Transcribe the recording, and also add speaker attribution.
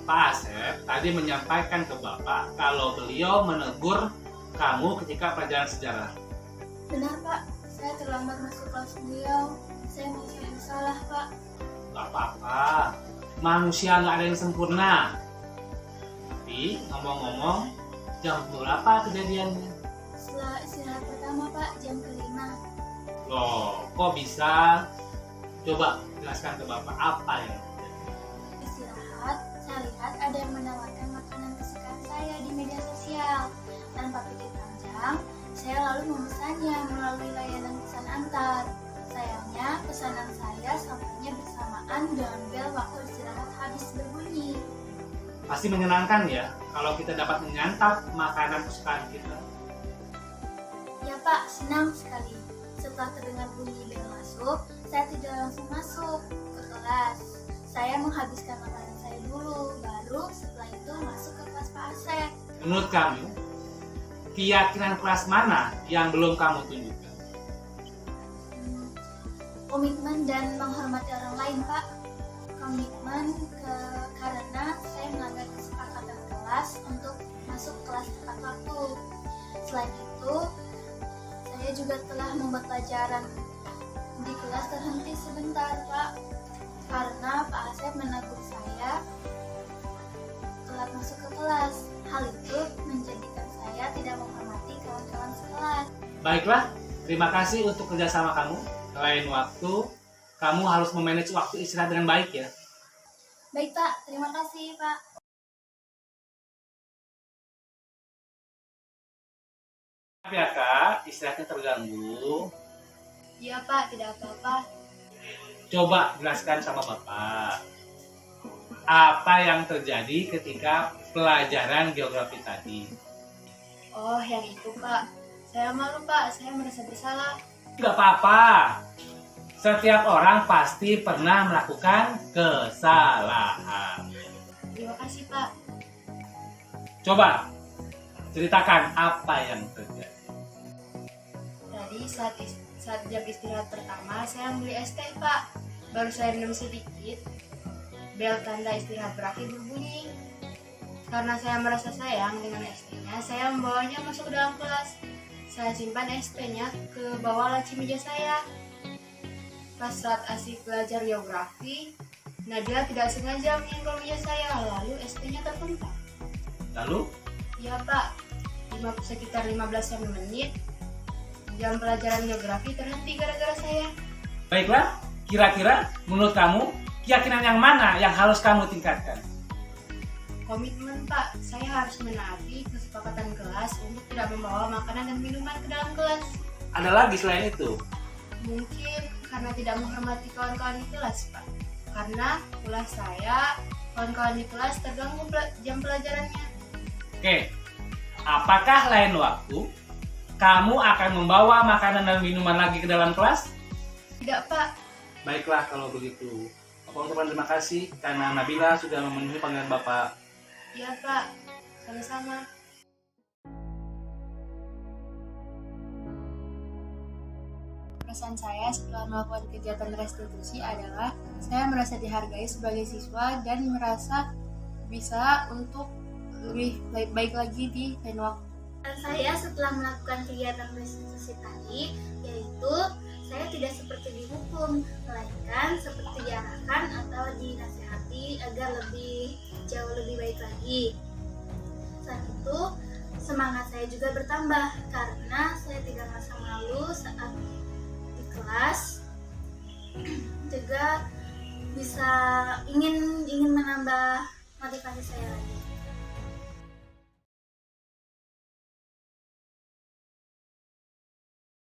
Speaker 1: Pak Asep tadi menyampaikan ke Bapak kalau beliau menegur kamu ketika pelajaran sejarah.
Speaker 2: Benar Pak, saya terlambat masuk kelas beliau. Saya merasa bersalah Pak.
Speaker 1: Gak apa-apa, manusia nggak ada yang sempurna. Tapi ngomong-ngomong, jam berapa kejadiannya?
Speaker 2: Setelah istirahat pertama Pak, jam ke-5.
Speaker 1: Loh, kok bisa? Coba jelaskan ke Bapak apa yang terjadi.
Speaker 2: Istirahat, saya lihat ada yang menawarkan makanan kesukaan saya di media sosial. Tanpa pikir panjang, saya lalu memesannya melalui layanan pesan antar. Sayangnya, pesanan saya sampainya bersamaan dengan bel waktu istirahat habis berbunyi.
Speaker 1: Pasti menyenangkan ya kalau kita dapat menyantap makanan kesukaan kita.
Speaker 2: Ya Pak, senang sekali. Setelah terdengar bunyi bel masuk, saya tidak langsung masuk ke kelas. Saya menghabiskan makanan saya dulu, baru setelah itu masuk ke kelas Pak Asep.
Speaker 1: Menurut kamu, keyakinan kelas mana yang belum kamu tunjukkan?
Speaker 2: Komitmen dan menghormati orang lain Pak. Komitmen karena saya melanggar kesepakatan kelas untuk masuk kelas tepat waktu. Selain itu, saya juga telah membuat pelajaran di kelas terhenti sebentar Pak, karena Pak Asep menegur saya telat masuk ke kelas. Hal itu menjadikan saya tidak menghormati kawan-kawan sekelas.
Speaker 1: Baiklah, terima kasih untuk kerjasama kamu. Lain waktu, kamu harus memanage waktu istirahat dengan baik ya.
Speaker 2: Baik Pak, terima kasih Pak.
Speaker 1: Maaf ya Kak, istirahatnya terganggu.
Speaker 2: Iya Pak, tidak apa-apa.
Speaker 1: Coba jelaskan sama Bapak. Apa yang terjadi ketika pelajaran geografi tadi?
Speaker 2: Oh, yang itu Pak. Saya malu Pak, saya merasa bersalah.
Speaker 1: Gak apa-apa. Setiap orang pasti pernah melakukan kesalahan.
Speaker 2: Terima kasih Pak.
Speaker 1: Coba ceritakan apa yang terjadi.
Speaker 2: Tadi saat jam istirahat pertama, saya beli es teh Pak. Baru saya minum sedikit, bel tanda istirahat berakhir berbunyi. Karena saya merasa sayang dengan es tehnya, saya membawanya masuk ke dalam kelas. Saya simpan es tehnya ke bawah laci meja saya. Pas saat asik belajar geografi, Nadila tidak sengaja menyenggol meja saya, lalu es tehnya terpental.
Speaker 1: Lalu?
Speaker 2: Ya Pak, sekitar 15 menit, jam pelajaran geografi terhenti gara-gara saya.
Speaker 1: Baiklah, kira-kira menurut kamu, keyakinan yang mana yang harus kamu tingkatkan?
Speaker 2: Komitmen Pak, saya harus menaati kesepakatan kelas untuk tidak membawa makanan dan minuman ke dalam kelas.
Speaker 1: Ada lagi selain itu?
Speaker 2: Mungkin karena tidak menghormati kawan-kawan di kelas Pak. Karena ulah saya, kawan-kawan di kelas terganggu jam pelajarannya.
Speaker 1: Oke, apakah lain waktu kamu akan membawa makanan dan minuman lagi ke dalam kelas?
Speaker 2: Tidak Pak.
Speaker 1: Baiklah kalau begitu. Bapak ucapkan terima kasih karena Nabila sudah memenuhi panggilan Bapak.
Speaker 2: Iya Pak, sama-sama. Perasaan saya setelah melakukan kegiatan restitusi adalah saya merasa dihargai sebagai siswa dan merasa bisa untuk lebih baik lagi di lain waktu. Saya setelah melakukan kegiatan restitusi tadi, yaitu saya tidak seperti dihukum, melainkan seperti diarahkan atau dinasihati agar jauh lebih baik lagi. Selain itu, semangat saya juga bertambah karena saya tidak merasa malu saat di kelas, juga bisa ingin menambah motivasi saya lagi.